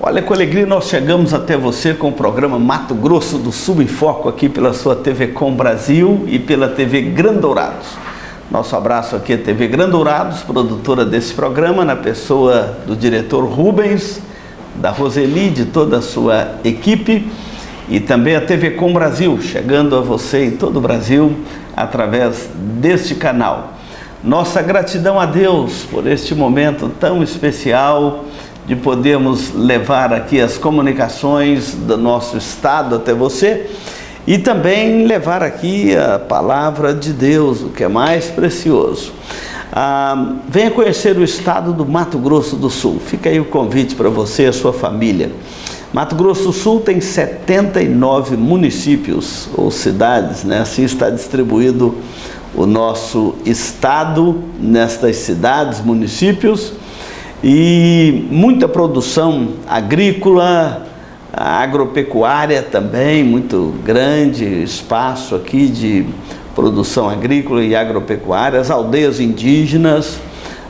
Olha, com alegria nós chegamos até você com o programa Mato Grosso do Sul em Foco aqui pela sua TV Com Brasil e pela TV Grandourados. Nosso abraço aqui à TV Grandourados, produtora desse programa, na pessoa do diretor Rubens, da Roseli, de toda a sua equipe, e também a TV Com Brasil, chegando a você em todo o Brasil através deste canal. Nossa gratidão a Deus por este momento tão especial de podermos levar aqui as comunicações do nosso estado até você e também levar aqui a palavra de Deus, o que é mais precioso. Venha conhecer o estado do Mato Grosso do Sul. Fica aí o convite para você e a sua família. Mato Grosso do Sul tem 79 municípios ou cidades, né? Assim está distribuído o nosso estado nestas cidades, municípios, e muita produção agrícola, agropecuária também, muito grande espaço aqui de produção agrícola e agropecuária, as aldeias indígenas.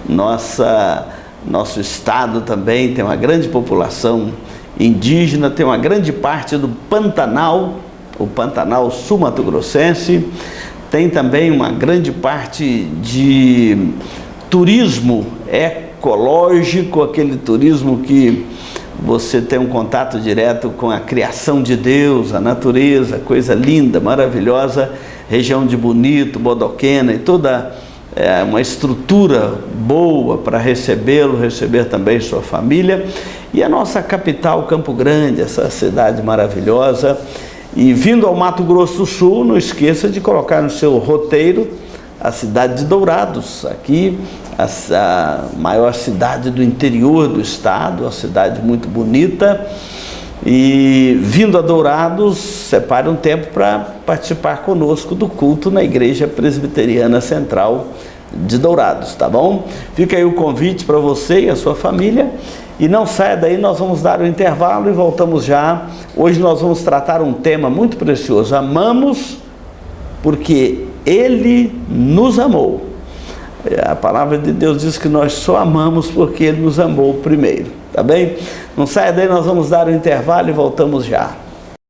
Nosso estado também tem uma grande população indígena, tem uma grande parte do Pantanal, o Pantanal sul-mato-grossense, tem também uma grande parte de turismo ecológico, aquele turismo que você tem um contato direto com a criação de Deus, a natureza, coisa linda, maravilhosa, região de Bonito, Bodoquena e toda uma estrutura boa para recebê-lo, receber também sua família. E a nossa capital, Campo Grande, essa cidade maravilhosa. E vindo ao Mato Grosso do Sul, não esqueça de colocar no seu roteiro a cidade de Dourados, aqui a maior cidade do interior do estado, uma cidade muito bonita. E vindo a Dourados, separe um tempo para participar conosco do culto na Igreja Presbiteriana Central de Dourados, tá bom? Fica aí o convite para você e a sua família. E não saia daí, nós vamos dar o intervalo e voltamos já. Hoje nós vamos tratar um tema muito precioso. Amamos porque Ele nos amou. A palavra de Deus diz que nós só amamos porque Ele nos amou primeiro, tá bem? Não saia daí, nós vamos dar o intervalo e voltamos já.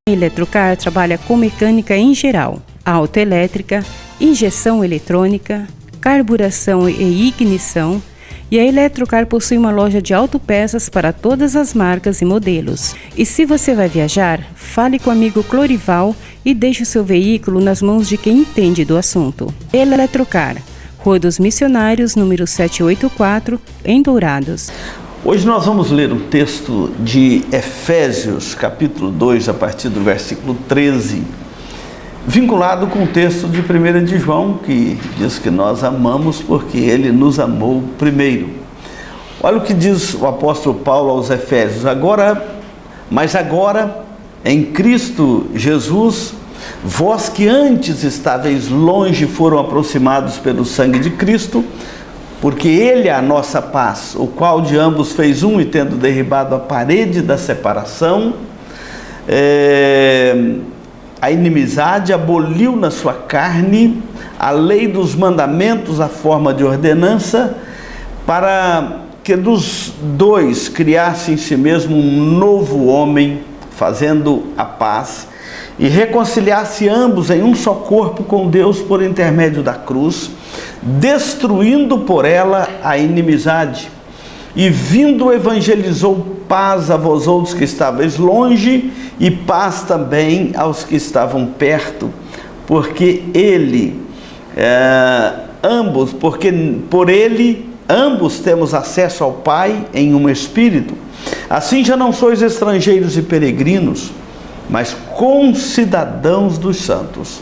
A Eletrocar trabalha com mecânica em geral, autoelétrica, injeção eletrônica, carburação e ignição. E a Eletrocar possui uma loja de autopeças para todas as marcas e modelos. E se você vai viajar, fale com o amigo Clorival e deixe o seu veículo nas mãos de quem entende do assunto. Eletrocar, Rua dos Missionários, número 784, em Dourados. Hoje nós vamos ler um texto de Efésios, capítulo 2, a partir do versículo 13, vinculado com o texto de 1 de João, que diz que nós amamos porque Ele nos amou primeiro. Olha o que diz o apóstolo Paulo aos Efésios: mas agora, em Cristo Jesus, vós que antes estáveis longe foram aproximados pelo sangue de Cristo, porque Ele é a nossa paz, o qual de ambos fez um, e tendo derribado a parede da separação, a inimizade, aboliu na sua carne a lei dos mandamentos, a forma de ordenança, para que dos dois criasse em si mesmo um novo homem, fazendo a paz, e reconciliasse ambos em um só corpo com Deus por intermédio da cruz, destruindo por ela a inimizade. E vindo evangelizou paz a vós outros que estáveis longe, e paz também aos que estavam perto, porque por ele ambos temos acesso ao Pai em um Espírito. Assim já não sois estrangeiros e peregrinos, mas concidadãos dos santos,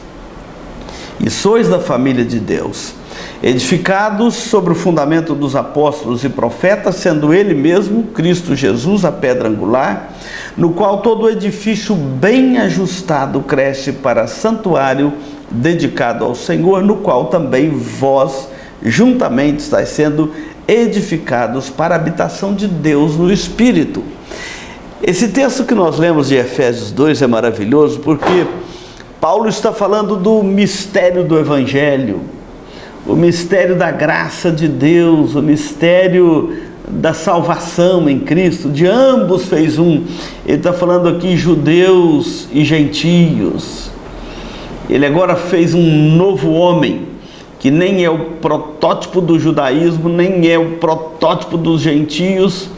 e sois da família de Deus, edificados sobre o fundamento dos apóstolos e profetas, sendo Ele mesmo, Cristo Jesus, a pedra angular, no qual todo o edifício bem ajustado cresce para santuário dedicado ao Senhor, no qual também vós juntamente estáis sendo edificados para a habitação de Deus no Espírito. Esse texto que nós lemos de Efésios 2 é maravilhoso, porque Paulo está falando do mistério do Evangelho, o mistério da graça de Deus, o mistério da salvação em Cristo, de ambos fez um. Ele está falando aqui judeus e gentios. Ele agora fez um novo homem, que nem é o protótipo do judaísmo, nem é o protótipo dos gentios,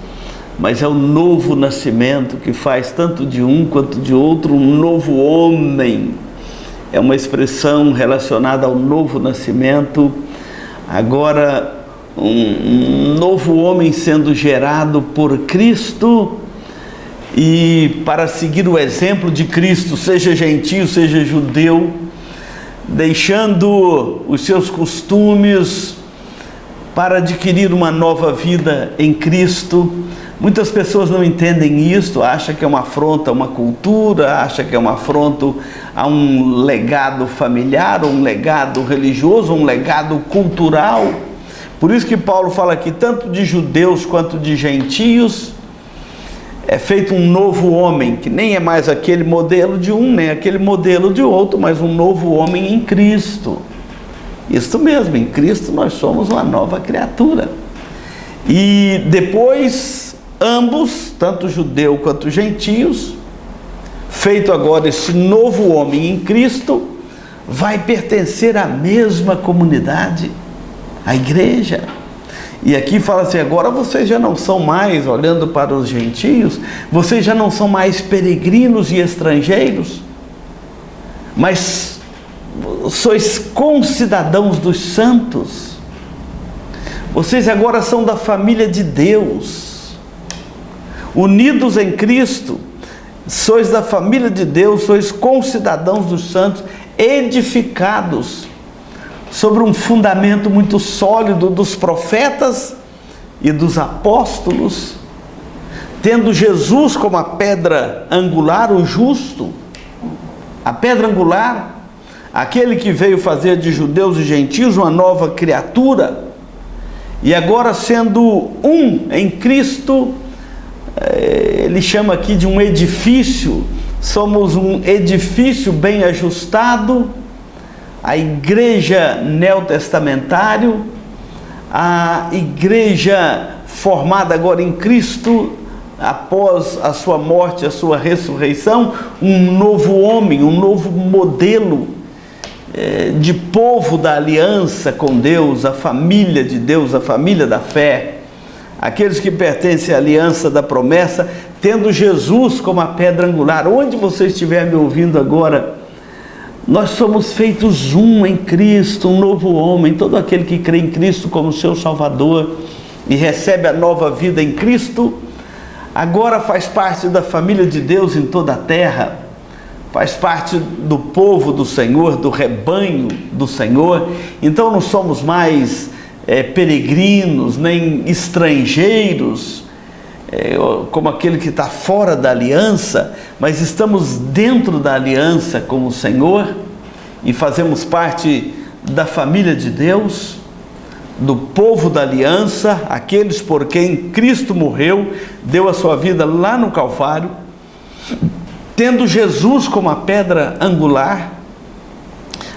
mas é o novo nascimento que faz tanto de um quanto de outro um novo homem. É uma expressão relacionada ao novo nascimento. Agora, um novo homem sendo gerado por Cristo, e para seguir o exemplo de Cristo, seja gentio, seja judeu, deixando os seus costumes para adquirir uma nova vida em Cristo. Muitas pessoas não entendem isso, acham que é uma afronta a uma cultura, acham que é uma afronta a um legado familiar, um legado religioso, um legado cultural. Por isso que Paulo fala aqui, tanto de judeus quanto de gentios, é feito um novo homem, que nem é mais aquele modelo de um, nem aquele modelo de outro, mas um novo homem em Cristo. Isso mesmo, em Cristo nós somos uma nova criatura. E depois, ambos, tanto judeu quanto gentios, feito agora esse novo homem em Cristo, vai pertencer à mesma comunidade, à igreja. E aqui fala assim, agora vocês já não são mais, olhando para os gentios, vocês já não são mais peregrinos e estrangeiros, mas sois concidadãos dos santos. Vocês agora são da família de Deus, unidos em Cristo, sois da família de Deus, sois concidadãos dos santos, edificados sobre um fundamento muito sólido dos profetas e dos apóstolos, tendo Jesus como a pedra angular, o justo, a pedra angular, aquele que veio fazer de judeus e gentios uma nova criatura, e agora sendo um em Cristo, ele chama aqui de um edifício, somos um edifício bem ajustado, a igreja neotestamentário, a igreja formada agora em Cristo, após a sua morte, a sua ressurreição, um novo homem, um novo modelo de povo da aliança com Deus, a família de Deus, a família da fé, aqueles que pertencem à aliança da promessa, tendo Jesus como a pedra angular. Onde você estiver me ouvindo agora, nós somos feitos um em Cristo, um novo homem. Todo aquele que crê em Cristo como seu Salvador e recebe a nova vida em Cristo, agora faz parte da família de Deus em toda a terra, faz parte do povo do Senhor, do rebanho do Senhor. Então não somos mais peregrinos, nem estrangeiros, como aquele que está fora da aliança, mas estamos dentro da aliança com o Senhor e fazemos parte da família de Deus, do povo da aliança, aqueles por quem Cristo morreu, deu a sua vida lá no Calvário, tendo Jesus como a pedra angular.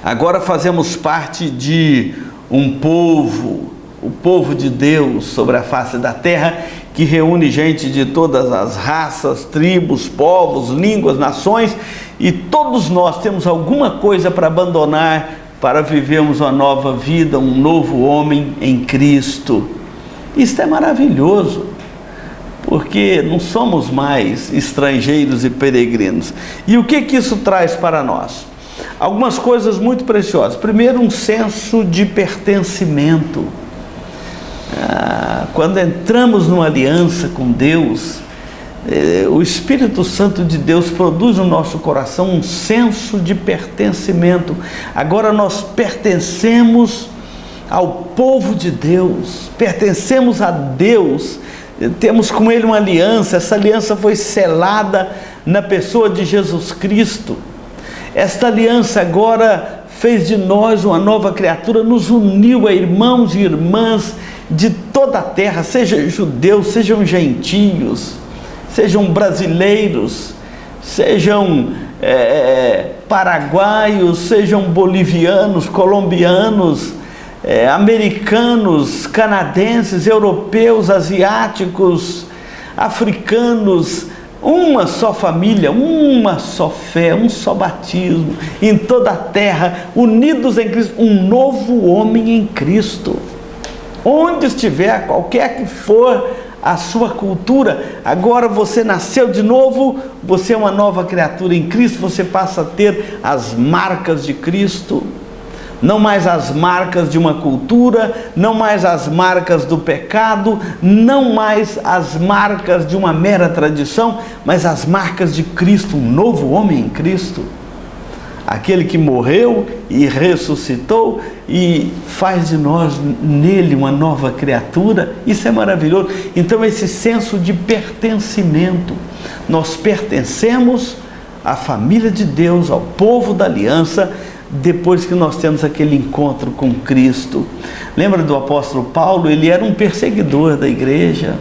Agora fazemos parte de um povo, o povo de Deus sobre a face da terra, que reúne gente de todas as raças, tribos, povos, línguas, nações, e todos nós temos alguma coisa para abandonar para vivermos uma nova vida, um novo homem em Cristo. Isso é maravilhoso, porque não somos mais estrangeiros e peregrinos. E o que isso traz para nós? Algumas coisas muito preciosas. Primeiro, um senso de pertencimento. Quando entramos numa aliança com Deus, o Espírito Santo de Deus produz no nosso coração um senso de pertencimento. Agora nós pertencemos ao povo de Deus, pertencemos a Deus, temos com Ele uma aliança. Essa aliança foi selada na pessoa de Jesus Cristo. Esta aliança agora fez de nós uma nova criatura, nos uniu a irmãos e irmãs de toda a terra, sejam judeus, sejam gentios, sejam brasileiros, sejam paraguaios, sejam bolivianos, colombianos, americanos, canadenses, europeus, asiáticos, africanos, uma só família, uma só fé, um só batismo, em toda a terra, unidos em Cristo, um novo homem em Cristo. Onde estiver, qualquer que for a sua cultura, agora você nasceu de novo, você é uma nova criatura em Cristo, você passa a ter as marcas de Cristo. Não mais as marcas de uma cultura, não mais as marcas do pecado, não mais as marcas de uma mera tradição, mas as marcas de Cristo, um novo homem em Cristo. Aquele que morreu e ressuscitou e faz de nós nele uma nova criatura. Isso é maravilhoso. Então esse senso de pertencimento, nós pertencemos à família de Deus, ao povo da aliança, depois que nós temos aquele encontro com Cristo. Lembra do apóstolo Paulo? Ele era um perseguidor da igreja,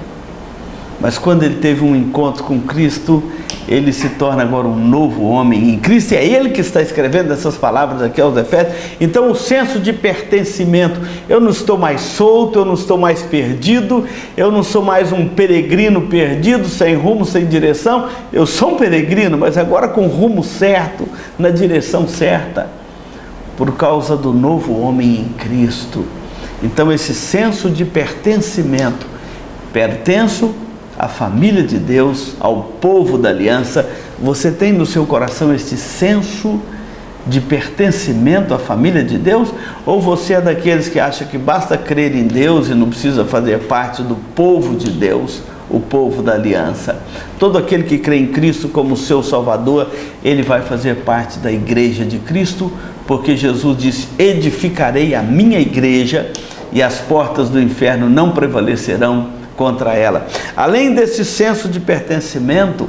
mas quando ele teve um encontro com Cristo, ele se torna agora um novo homem em Cristo, e é ele que está escrevendo essas palavras aqui aos Efésios. Então o senso de pertencimento, eu não estou mais solto, eu não estou mais perdido, eu não sou mais um peregrino perdido, sem rumo, sem direção. Eu sou um peregrino, mas agora com o rumo certo, na direção certa, por causa do novo homem em Cristo. Então esse senso de pertencimento, pertenço à família de Deus, ao povo da aliança. Você tem no seu coração este senso de pertencimento à família de Deus? Ou você é daqueles que acha que basta crer em Deus e não precisa fazer parte do povo de Deus, o povo da aliança? Todo aquele que crê em Cristo como seu Salvador, ele vai fazer parte da igreja de Cristo, porque Jesus disse: edificarei a minha igreja e as portas do inferno não prevalecerão contra ela. Além desse senso de pertencimento,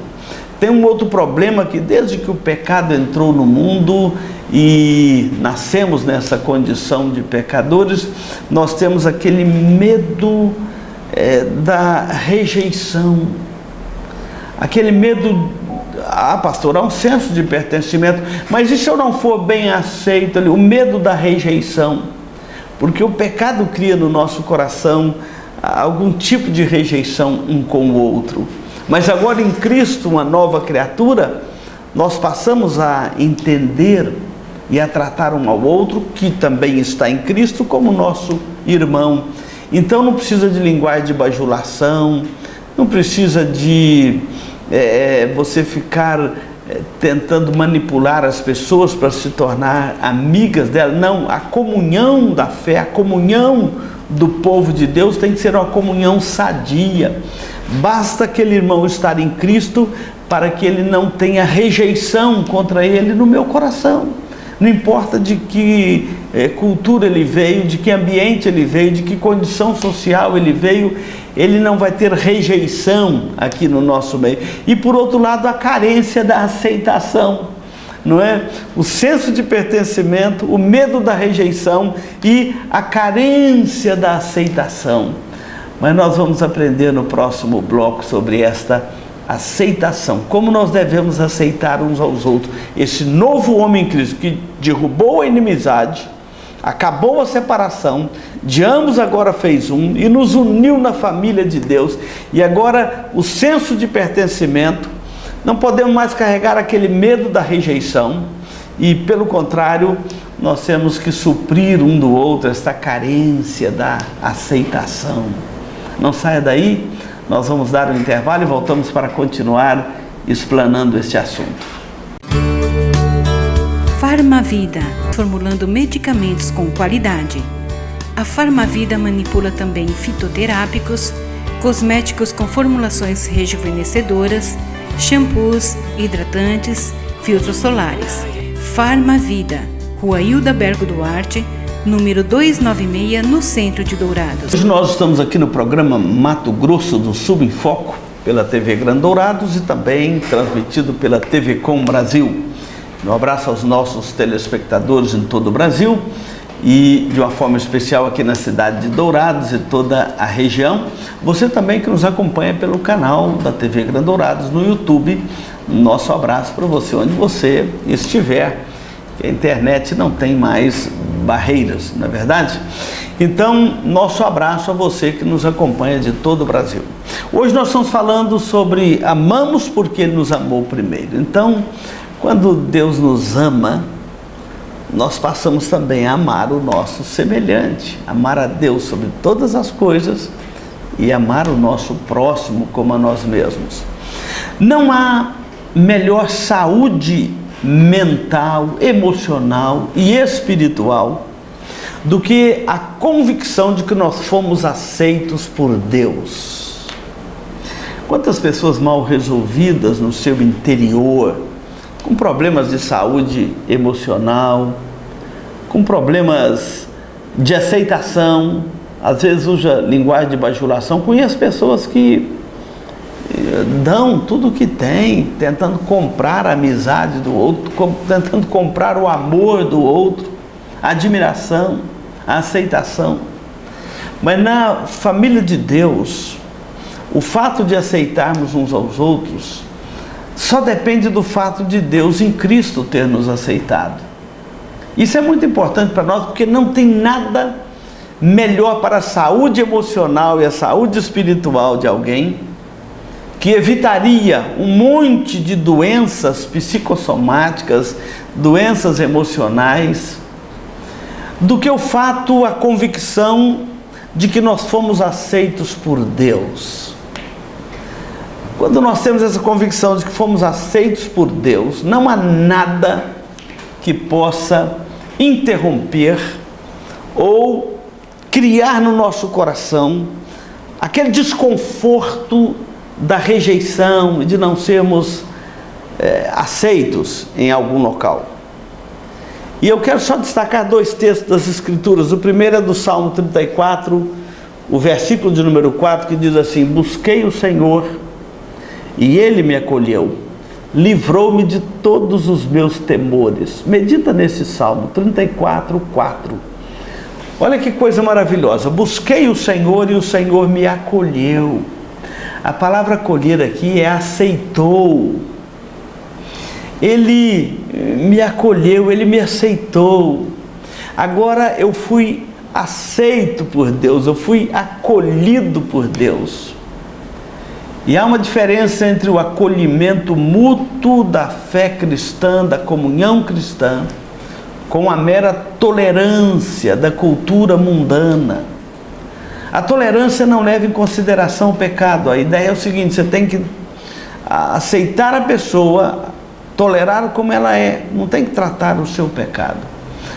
tem um outro problema, que desde que o pecado entrou no mundo e nascemos nessa condição de pecadores, nós temos aquele medo da rejeição, aquele medo. Pastor, há um senso de pertencimento, mas e se eu não for bem aceito? O medo da rejeição, porque o pecado cria no nosso coração algum tipo de rejeição um com o outro. Mas agora em Cristo, uma nova criatura, nós passamos a entender e a tratar um ao outro, que também está em Cristo, como nosso irmão. Então não precisa de linguagem de bajulação, não precisa de você ficar tentando manipular as pessoas para se tornar amigas dela. Não, a comunhão da fé, a comunhão do povo de Deus tem que ser uma comunhão sadia. Basta aquele irmão estar em Cristo para que ele não tenha rejeição contra ele no meu coração. Não importa de que cultura ele veio, de que ambiente ele veio, de que condição social ele veio, ele não vai ter rejeição aqui no nosso meio. E por outro lado, a carência da aceitação, não é? O senso de pertencimento, o medo da rejeição e a carência da aceitação. Mas nós vamos aprender no próximo bloco sobre esta aceitação, como nós devemos aceitar uns aos outros. Esse novo homem em Cristo que derrubou a inimizade, acabou a separação, de ambos agora fez um e nos uniu na família de Deus. E agora o senso de pertencimento, não podemos mais carregar aquele medo da rejeição, e pelo contrário, nós temos que suprir um do outro esta carência da aceitação. Não saia daí, nós vamos dar um intervalo e voltamos para continuar explanando este assunto. Farmavida, formulando medicamentos com qualidade. A Farmavida manipula também fitoterápicos, cosméticos com formulações rejuvenescedoras, shampoos, hidratantes, filtros solares. Farmavida, Rua Hildabergo Duarte, número 296, no centro de Dourados. Hoje nós estamos aqui no programa Mato Grosso do Sul em Foco, pela TV Grande Dourados e também transmitido pela TV Com Brasil. Um abraço aos nossos telespectadores em todo o Brasil e de uma forma especial aqui na cidade de Dourados e toda a região. Você também que nos acompanha pelo canal da TV Grande Dourados no YouTube, nosso abraço para você onde você estiver. A internet não tem mais barreiras, não é verdade? Então, nosso abraço a você que nos acompanha de todo o Brasil. Hoje nós estamos falando sobre amamos porque Ele nos amou primeiro. Então, quando Deus nos ama, nós passamos também a amar o nosso semelhante, amar a Deus sobre todas as coisas e amar o nosso próximo como a nós mesmos. Não há melhor saúde mental, emocional e espiritual do que a convicção de que nós fomos aceitos por Deus. Quantas pessoas mal resolvidas no seu interior, com problemas de saúde emocional, com problemas de aceitação, às vezes usa linguagem de bajulação. Conheço pessoas que dão tudo o que tem, tentando comprar a amizade do outro, tentando comprar o amor do outro, a admiração, a aceitação. Mas na família de Deus, o fato de aceitarmos uns aos outros só depende do fato de Deus em Cristo ter nos aceitado. Isso é muito importante para nós, porque não tem nada melhor para a saúde emocional e a saúde espiritual de alguém, que evitaria um monte de doenças psicossomáticas, doenças emocionais, do que o fato, a convicção de que nós fomos aceitos por Deus. Quando nós temos essa convicção de que fomos aceitos por Deus, não há nada que possa interromper ou criar no nosso coração aquele desconforto da rejeição e de não sermos aceitos em algum local. E eu quero só destacar dois textos das Escrituras. O primeiro é do Salmo 34, o versículo de número 4, que diz assim: busquei o Senhor e Ele me acolheu, livrou-me de todos os meus temores. Medita nesse Salmo 34, 4. Olha que coisa maravilhosa. Busquei o Senhor e o Senhor me acolheu. A palavra acolher aqui é aceitou. Ele me acolheu, Ele me aceitou. Agora eu fui aceito por Deus, eu fui acolhido por Deus. E há uma diferença entre o acolhimento mútuo da fé cristã, da comunhão cristã, com a mera tolerância da cultura mundana. A tolerância não leva em consideração o pecado. A ideia é o seguinte: você tem que aceitar a pessoa, tolerar como ela é, não tem que tratar o seu pecado.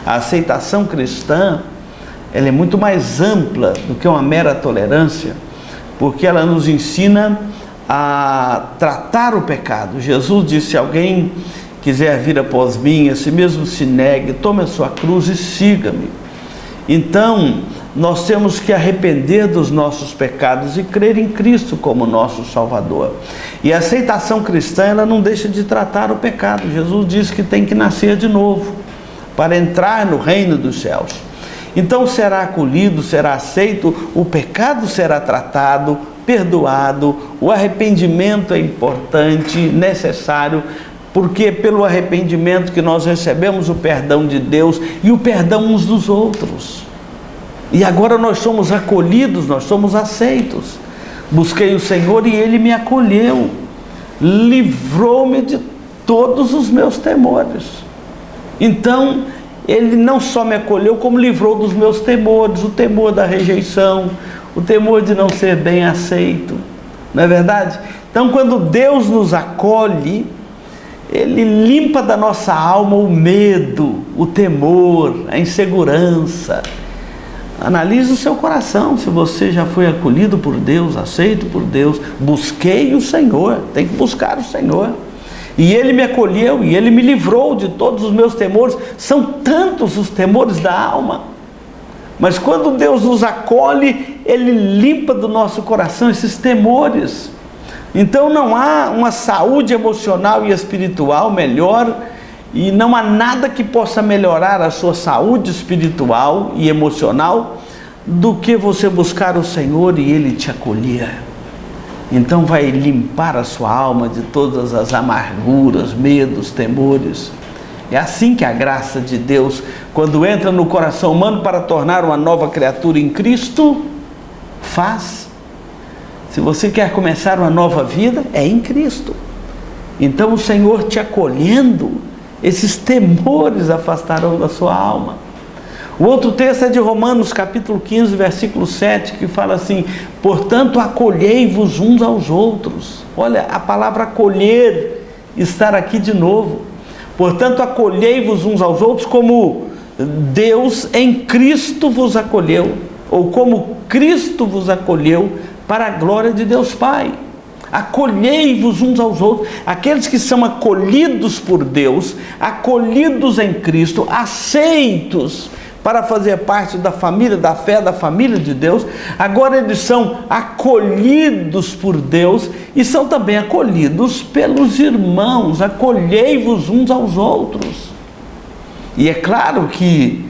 A aceitação cristã, ela é muito mais ampla do que uma mera tolerância, porque ela nos ensina a tratar o pecado. Jesus disse: se alguém quiser vir após mim, a si mesmo se negue, tome a sua cruz e siga-me. Então, nós temos que arrepender dos nossos pecados e crer em Cristo como nosso Salvador. E a aceitação cristã, ela não deixa de tratar o pecado. Jesus disse que tem que nascer de novo para entrar no reino dos céus. Então será acolhido, será aceito, o pecado será tratado, perdoado, o arrependimento é importante, necessário, porque pelo arrependimento que nós recebemos o perdão de Deus e o perdão uns dos outros. E agora nós somos acolhidos, nós somos aceitos. Busquei o Senhor e Ele me acolheu, livrou-me de todos os meus temores. Então, Ele não só me acolheu, como livrou dos meus temores, o temor da rejeição, o temor de não ser bem aceito, não é verdade? Então, quando Deus nos acolhe, Ele limpa da nossa alma o medo, o temor, a insegurança. Analise o seu coração, se você já foi acolhido por Deus, aceito por Deus. Busquei o Senhor, tem que buscar o Senhor. E Ele me acolheu e Ele me livrou de todos os meus temores. São tantos os temores da alma. Mas quando Deus nos acolhe, Ele limpa do nosso coração esses temores. Então não há uma saúde emocional e espiritual melhor, e não há nada que possa melhorar a sua saúde espiritual e emocional do que você buscar o Senhor e Ele te acolher. Então vai limpar a sua alma de todas as amarguras, medos, temores. É assim que a graça de Deus, quando entra no coração humano para tornar uma nova criatura em Cristo, faz. Se você quer começar uma nova vida, é em Cristo. Então o Senhor te acolhendo, esses temores afastarão da sua alma. O outro texto é de Romanos capítulo 15, versículo 7, que fala assim: portanto acolhei-vos uns aos outros. Olha, a palavra acolher, estar aqui de novo. Portanto acolhei-vos uns aos outros como Deus em Cristo vos acolheu, ou como Cristo vos acolheu para a glória de Deus Pai. Acolhei-vos uns aos outros. Aqueles que são acolhidos por Deus, acolhidos em Cristo, aceitos para fazer parte da família da fé, da família de Deus, agora eles são acolhidos por Deus e são também acolhidos pelos irmãos. Acolhei-vos uns aos outros. E é claro que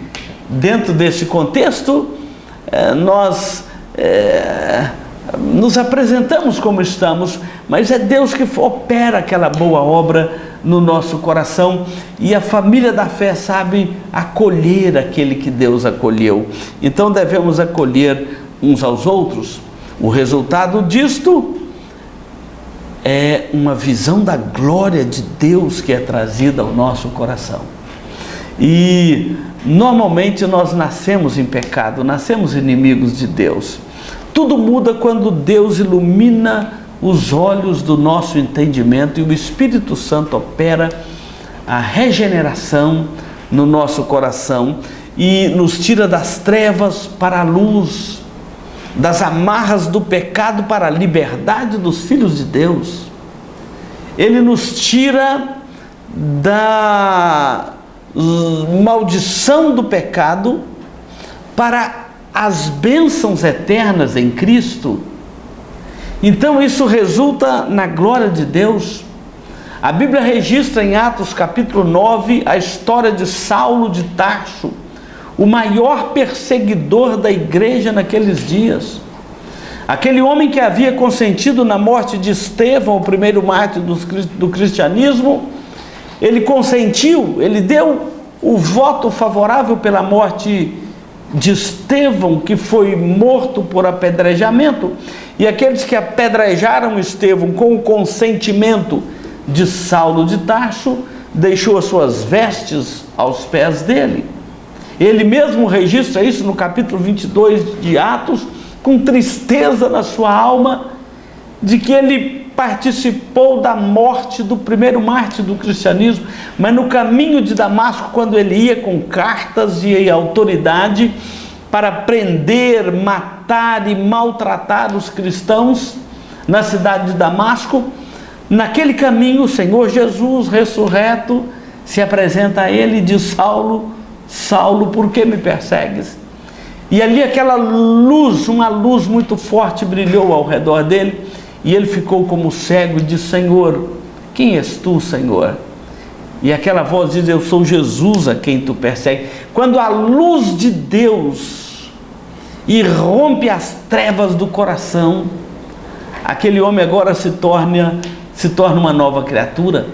dentro desse contexto nós nos apresentamos como estamos, mas é Deus que opera aquela boa obra no nosso coração, e a família da fé sabe acolher aquele que Deus acolheu. Então devemos acolher uns aos outros. O resultado disto é uma visão da glória de Deus que é trazida ao nosso coração. E normalmente nós nascemos em pecado, nascemos inimigos de Deus. Tudo muda quando Deus ilumina os olhos do nosso entendimento e o Espírito Santo opera a regeneração no nosso coração e nos tira das trevas para a luz, das amarras do pecado para a liberdade dos filhos de Deus. Ele nos tira da maldição do pecado para as bênçãos eternas em Cristo. Então isso resulta na glória de Deus. A Bíblia registra em Atos capítulo 9 a história de Saulo de Tarso, o maior perseguidor da igreja naqueles dias. Aquele homem que havia consentido na morte de Estevão, o primeiro mártir do cristianismo, ele consentiu, ele deu o voto favorável pela morte de Estevão, que foi morto por apedrejamento, e aqueles que apedrejaram Estevão com o consentimento de Saulo de Tarso, deixou as suas vestes aos pés dele. Ele mesmo registra isso no capítulo 22 de Atos, com tristeza na sua alma, de que ele participou da morte do primeiro mártir do cristianismo, mas no caminho de Damasco, quando ele ia com cartas e autoridade para prender, matar e maltratar os cristãos na cidade de Damasco, naquele caminho o Senhor Jesus ressurreto se apresenta a ele e diz: Saulo, Saulo, por que me persegues? E ali aquela luz, uma luz muito forte brilhou ao redor dele, e ele ficou como cego e disse: Senhor, quem és tu, Senhor? E aquela voz diz: eu sou Jesus a quem tu persegues. Quando a luz de Deus irrompe as trevas do coração, aquele homem agora se torna uma nova criatura.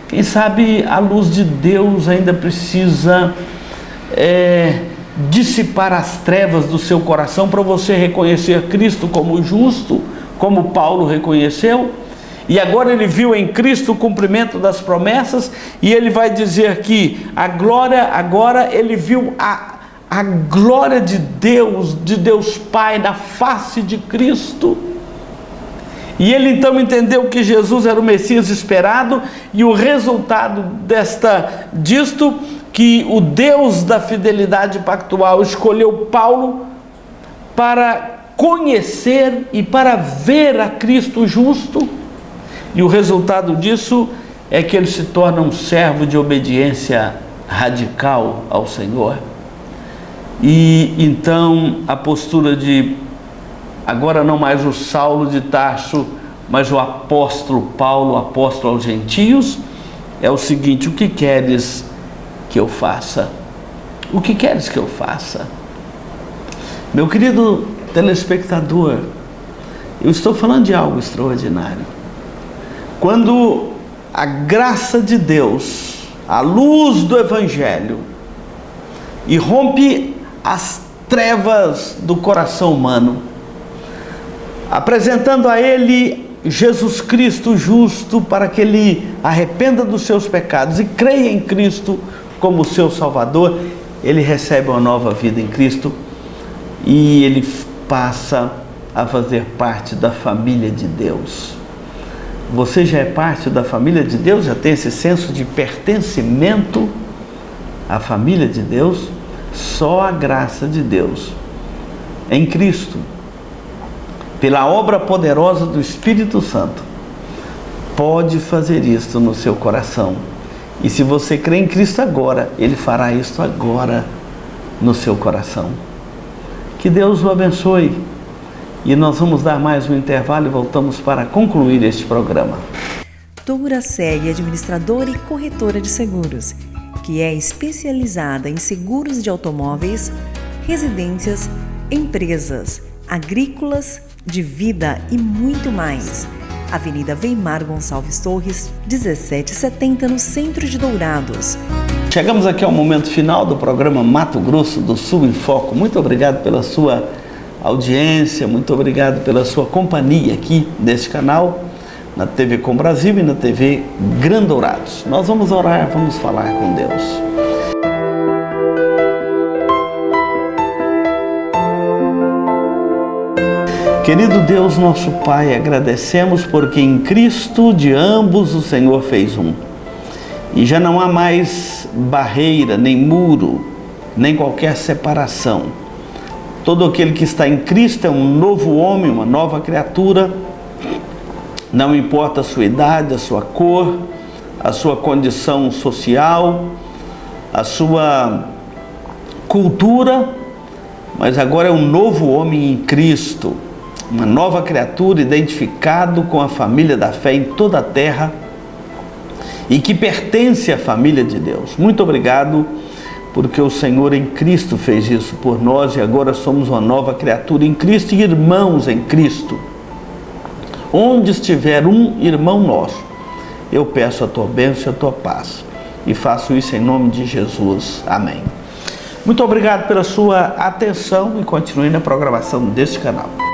Quem sabe a luz de Deus ainda precisa dissipar as trevas do seu coração para você reconhecer Cristo como justo, como Paulo reconheceu. E agora ele viu em Cristo o cumprimento das promessas, e ele vai dizer que a glória, agora ele viu a glória de Deus Pai na face de Cristo. E ele então entendeu que Jesus era o Messias esperado, e o resultado disto, que o Deus da fidelidade pactual escolheu Paulo para conhecer e para ver a Cristo justo, e o resultado disso é que ele se torna um servo de obediência radical ao Senhor. E então a postura de, agora não mais o Saulo de Tarso, mas o apóstolo Paulo, apóstolo aos gentios, é o seguinte: o que queres que eu faça? O que queres que eu faça? Meu querido telespectador, eu estou falando de algo extraordinário. Quando a graça de Deus a luz do Evangelho e rompe as trevas do coração humano, apresentando a ele Jesus Cristo justo, para que ele arrependa dos seus pecados e creia em Cristo como seu Salvador. Ele recebe uma nova vida em Cristo e ele passa a fazer parte da família de Deus. Você já é parte da família de Deus? Já tem esse senso de pertencimento à família de Deus? Só a graça de Deus em Cristo, pela obra poderosa do Espírito Santo, pode fazer isto no seu coração. E se você crê em Cristo agora, Ele fará isto agora no seu coração. Que Deus o abençoe. E nós vamos dar mais um intervalo e voltamos para concluir este programa. Doura Seg, administradora e corretora de seguros, que é especializada em seguros de automóveis, residências, empresas, agrícolas, de vida e muito mais. Avenida Weimar Gonçalves Torres, 1770, no centro de Dourados. Chegamos aqui ao momento final do programa Mato Grosso do Sul em Foco. Muito obrigado pela sua audiência, muito obrigado pela sua companhia aqui neste canal, na TV Com Brasil e na TV Gran Dourados. Nós vamos orar, vamos falar com Deus. Querido Deus, nosso Pai, agradecemos porque em Cristo de ambos o Senhor fez um. E já não há mais barreira, nem muro, nem qualquer separação. Todo aquele que está em Cristo é um novo homem, uma nova criatura. Não importa a sua idade, a sua cor, a sua condição social, a sua cultura, mas agora é um novo homem em Cristo. Uma nova criatura, identificado com a família da fé em toda a terra e que pertence à família de Deus. Muito obrigado, porque o Senhor em Cristo fez isso por nós e agora somos uma nova criatura em Cristo e irmãos em Cristo. Onde estiver um irmão nosso, eu peço a tua bênção e a tua paz. E faço isso em nome de Jesus. Amém. Muito obrigado pela sua atenção e continue na programação deste canal.